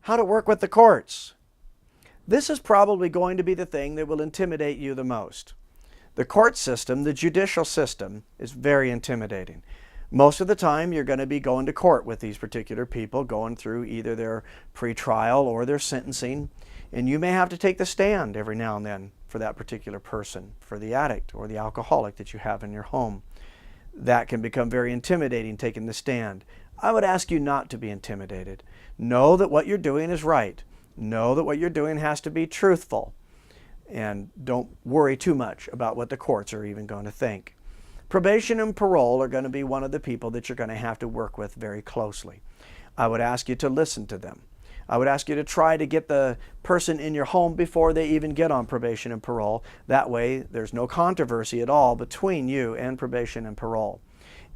How to work with the courts. This is probably going to be the thing that will intimidate you the most. The court system, the judicial system, is very intimidating. Most of the time you're going to be going to court with these particular people, going through either their pretrial or their sentencing, and you may have to take the stand every now and then for that particular person, for the addict or the alcoholic that you have in your home. That can become very intimidating, taking the stand. I would ask you not to be intimidated. Know that what you're doing is right. Know that what you're doing has to be truthful. And don't worry too much about what the courts are even going to think. Probation and parole are going to be one of the people that you're going to have to work with very closely. I would ask you to listen to them. I would ask you to try to get the person in your home before they even get on probation and parole. That way there's no controversy at all between you and probation and parole.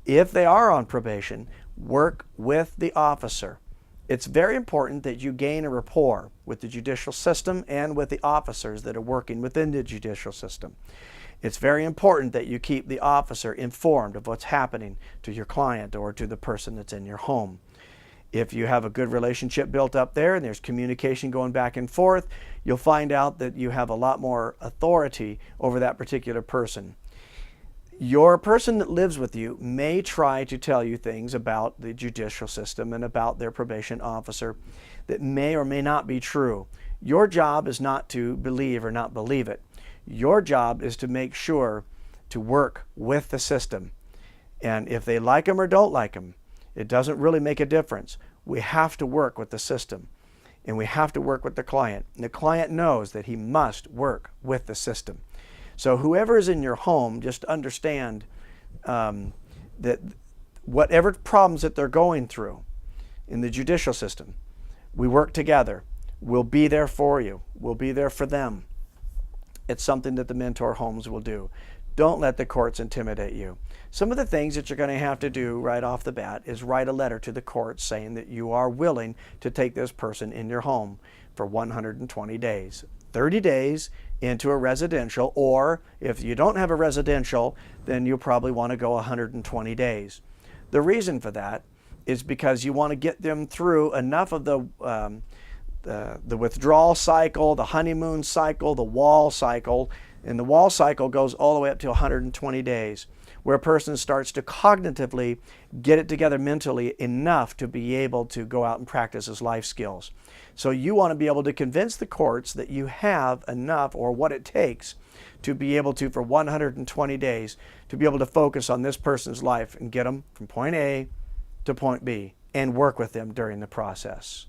If they are on probation, work with the officer. It's very important that you gain a rapport with the judicial system and with the officers that are working within the judicial system. It's very important that you keep the officer informed of what's happening to your client or to the person that's in your home. If you have a good relationship built up there and there's communication going back and forth, you'll find out that you have a lot more authority over that particular person. Your person that lives with you may try to tell you things about the judicial system and about their probation officer that may or may not be true. Your job is not to believe or not believe it. Your job is to make sure to work with the system. And if they like them or don't like them, it doesn't really make a difference. We have to work with the system and we have to work with the client. And the client knows that he must work with the system. So whoever is in your home, just understand that whatever problems that they're going through in the judicial system, we work together. We'll be there for you. We'll be there for them. It's something that the Mentor Homes will do. Don't let the courts intimidate you. Some of the things that you're going to have to do right off the bat is write a letter to the court saying that you are willing to take this person in your home for 120 days. 30 days into a residential, or if you don't have a residential, then you'll probably want to go 120 days. The reason for that is because you want to get them through enough of the withdrawal cycle, the honeymoon cycle, the wall cycle, and the wall cycle goes all the way up to 120 days, where a person starts to cognitively get it together mentally enough to be able to go out and practice his life skills. So you want to be able to convince the courts that you have enough or what it takes to be able to, for 120 days, to be able to focus on this person's life and get them from point A to point B and work with them during the process.